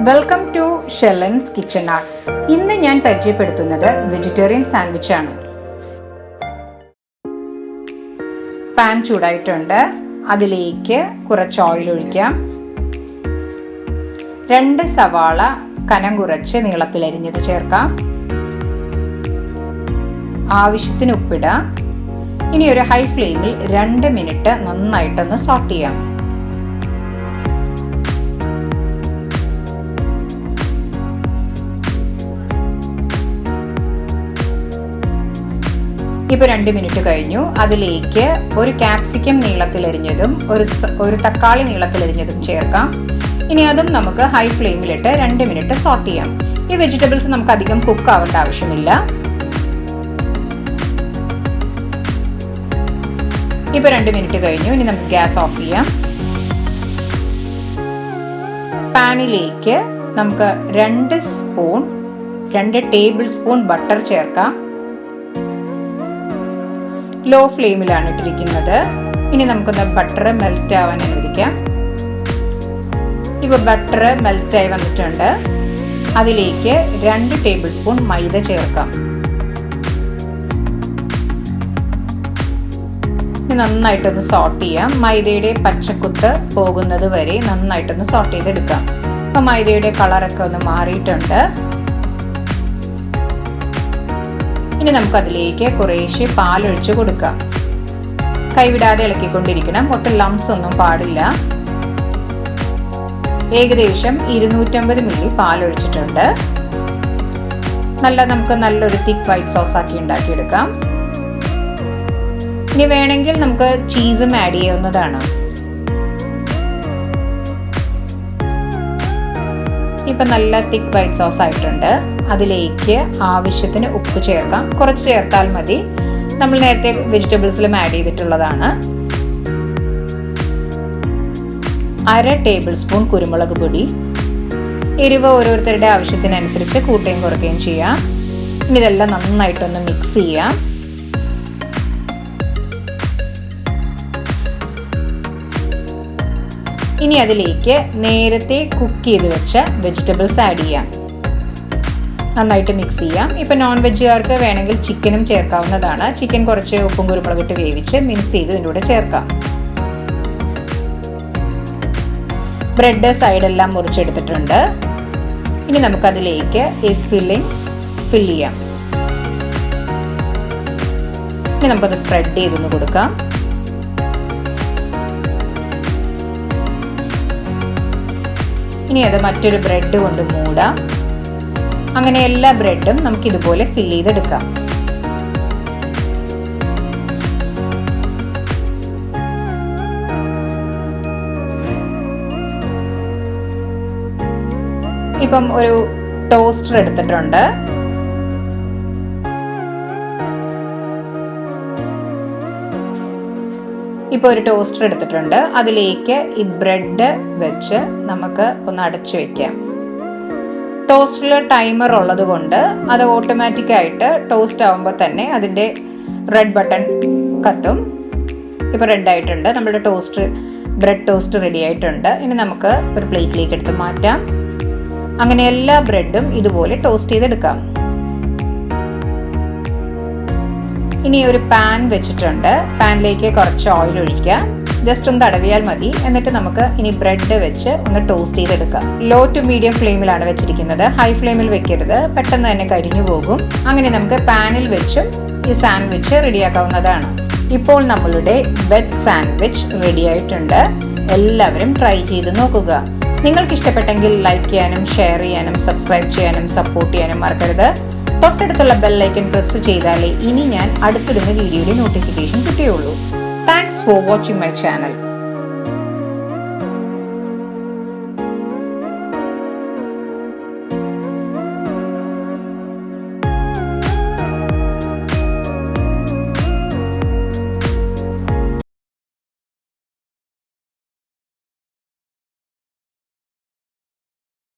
Welcome to Shelan's kitchen art. ഇന്ന് ഞാൻ പരിചയപ്പെടുത്തുന്നത് വെജിറ്റേറിയൻ സാൻഡ്വിച്ച് ആണ്. പാൻ ചൂടായിട്ടുണ്ട്. അതിലേക്ക് കുറച്ച് ഓയിൽ ഒഴിക്കാം. 2 സവാള കനം കുറച്ച് നീളത്തിലരിഞ്ഞത് ചേർക്കാം. ആവശ്യത്തിന് ഉപ്പിടാം. ഇനി ഒരു ഹൈ ഫ്ലെയിമിൽ 2 മിനിറ്റ് നന്നായിട്ടൊന്ന് സോട്ട് ചെയ്യാം. ഇപ്പോൾ 2 മിനിറ്റ് കഴിഞ്ഞു. അതിലേക്ക് ഒരു capsicum നീളത്തിലരിഞ്ഞതും ഒരു തക്കാളി നീളത്തിലരിഞ്ഞതും ചേർക്കാം. ഇനി അതും നമുക്ക് ഹൈ ഫ്ലെയിമിലിട്ട് 2 മിനിറ്റ് സോട്ട് ചെയ്യാം. ഈ വെജിറ്റബിൾസ് നമുക്ക് അധികം കുക്ക് ആവേണ്ട ആവശ്യമില്ല. ഇപ്പോൾ 2 മിനിറ്റ് കഴിഞ്ഞു. ഇനി നമുക്ക് ഗ്യാസ് ഓഫ് ചെയ്യാം. പാനിലേക്ക് നമുക്ക് 2 ടേബിൾ സ്പൂൺ ബട്ടർ ചേർക്കാം. ലോ ഫ്ലെയിമിലാണ് ഇട്ടിരിക്കുന്നത്. ഇനി നമുക്കൊന്ന് ബട്ടർ മെൽറ്റ് ആവാൻ അനുവദിക്കാം. ഇപ്പോൾ ബട്ടർ മെൽറ്റായി വന്നിട്ടുണ്ട്. അതിലേക്ക് 2 ടേബിൾ സ്പൂൺ മൈദ ചേർക്കാം. നന്നായിട്ടൊന്ന് സോട്ട് ചെയ്യാം. മൈദയുടെ പച്ചക്കുത്ത് പോകുന്നത് വരെ നന്നായിട്ടൊന്ന് സോട്ട് ചെയ്തെടുക്കാം. അപ്പോൾ മൈദയുടെ കളറൊക്കെ ഒന്ന് മാറിയിട്ടുണ്ട്. ഇനി നമുക്കതിലേക്ക് കുറേശ്ശെ പാലൊഴിച്ച് കൊടുക്കാം. കൈവിടാതെ ഇളക്കിക്കൊണ്ടിരിക്കണം. ഒട്ടും ലംസ് ഒന്നും പാടില്ല. ഏകദേശം 250 മില്ലി പാലൊഴിച്ചിട്ടുണ്ട്. നമുക്ക് നല്ലൊരു തിക്ക് വൈറ്റ് സോസ് ആക്കി ഉണ്ടാക്കിയെടുക്കാം. ഇനി വേണമെങ്കിൽ നമുക്ക് ചീസും ആഡ് ചെയ്യാവുന്നതാണ്. ഇപ്പം നല്ല തിക്ക് വൈറ്റ് സോസ് ആയിട്ടുണ്ട്. അതിലേക്ക് ആവശ്യത്തിന് ഉപ്പ് ചേർക്കാം. കുറച്ച് ചേർത്താൽ മതി. നമ്മൾ നേരത്തെ വെജിറ്റബിൾസിലും ആഡ് ചെയ്തിട്ടുള്ളതാണ്. 1/2 ടേബിൾ സ്പൂൺ കുരുമുളക് പൊടി. എരിവ് ഓരോരുത്തരുടെ ആവശ്യത്തിനനുസരിച്ച് കൂട്ടുകയും കുറയ്ക്കുകയും ചെയ്യാം. ഇനി ഇതെല്ലാം നന്നായിട്ടൊന്ന് മിക്സ് ചെയ്യാം. ഇനി അതിലേക്ക് നേരത്തെ കുക്ക് ചെയ്ത് വെച്ച വെജിറ്റബിൾസ് ആഡ് ചെയ്യാം. നന്നായിട്ട് മിക്സ് ചെയ്യാം. ഇപ്പം നോൺ വെജുകാർക്ക് വേണമെങ്കിൽ ചിക്കനും ചേർക്കാവുന്നതാണ്. ചിക്കൻ കുറച്ച് ഉപ്പും കുരുമുളകിട്ട് വേവിച്ച് മിക്സ് ചെയ്ത് ഇതിൻ്റെ കൂടെ ചേർക്കാം. ബ്രെഡ് സൈഡെല്ലാം മുറിച്ചെടുത്തിട്ടുണ്ട്. ഇനി നമുക്കതിലേക്ക് ഈ ഫില്ലിംഗ് ഫില്ല് ചെയ്യാം. ഇനി നമുക്കത് സ്പ്രെഡ് ചെയ്തൊന്ന് കൊടുക്കാം. ഇനി അത് മറ്റൊരു ബ്രെഡ് കൊണ്ട് മൂടാം. അങ്ങനെ എല്ലാ ബ്രെഡും നമുക്ക് ഇതുപോലെ ഫില്ല് ചെയ്തെടുക്കാം. ഇപ്പം ഒരു ടോസ്റ്റർ എടുത്തിട്ടുണ്ട്. ഇപ്പോൾ ഒരു ടോസ്റ്റർ എടുത്തിട്ടുണ്ട്. അതിലേക്ക് ഈ ബ്രെഡ് വെച്ച് നമുക്ക് ഒന്ന് അടച്ചു വെക്കാം. ടോസ്റ്ററിൽ ടൈമർ ഉള്ളത് കൊണ്ട് അത് ഓട്ടോമാറ്റിക്കായിട്ട് ടോസ്റ്റ് ആകുമ്പോൾ തന്നെ അതിൻ്റെ റെഡ് ബട്ടൺ കത്തും. ഇപ്പോൾ റെഡ് ആയിട്ടുണ്ട്. നമ്മുടെ ബ്രെഡ് ടോസ്റ്റ് റെഡി ആയിട്ടുണ്ട്. ഇനി നമുക്ക് ഒരു പ്ലേറ്റിലേക്ക് എടുത്ത് മാറ്റാം. അങ്ങനെ എല്ലാ ബ്രെഡും ഇതുപോലെ ടോസ്റ്റ് ചെയ്തെടുക്കാം. ഇനി ഒരു പാൻ വെച്ചിട്ടുണ്ട്. പാനിലേക്ക് കുറച്ച് ഓയിൽ ഒഴിക്കാം. ജസ്റ്റ് ഒന്ന് തടവിയാൽ മതി. എന്നിട്ട് നമുക്ക് ഇനി ബ്രെഡ് വെച്ച് ഒന്ന് ടോസ്റ്റ് ചെയ്തെടുക്കാം. ലോ ടു മീഡിയം ഫ്ലെയിമിലാണ് വെച്ചിരിക്കുന്നത്. ഹൈ ഫ്ലെയിമിൽ വെക്കരുത്. പെട്ടെന്ന് തന്നെ കരിഞ്ഞു പോകും. അങ്ങനെ നമുക്ക് പാനിൽ വെച്ചും ഈ സാൻഡ്വിച്ച് റെഡിയാക്കാവുന്നതാണ്. ഇപ്പോൾ നമ്മളുടെ വെജ് സാൻഡ്വിച്ച് റെഡി ആയിട്ടുണ്ട്. എല്ലാവരും ട്രൈ ചെയ്ത് നോക്കുക. നിങ്ങൾക്ക് ഇഷ്ടപ്പെട്ടെങ്കിൽ ലൈക്ക് ചെയ്യാനും ഷെയർ ചെയ്യാനും സബ്സ്ക്രൈബ് ചെയ്യാനും സപ്പോർട്ട് ചെയ്യാനും മറക്കരുത്. തൊട്ടടുത്തുള്ള ബെൽ ഐക്കൺ പ്രസ് ചെയ്താലേ ഇനി ഞാൻ അടുത്തിടുന്ന വീഡിയോയുടെ നോട്ടിഫിക്കേഷൻ കിട്ടുകയുള്ളൂ. Thanks for watching my channel.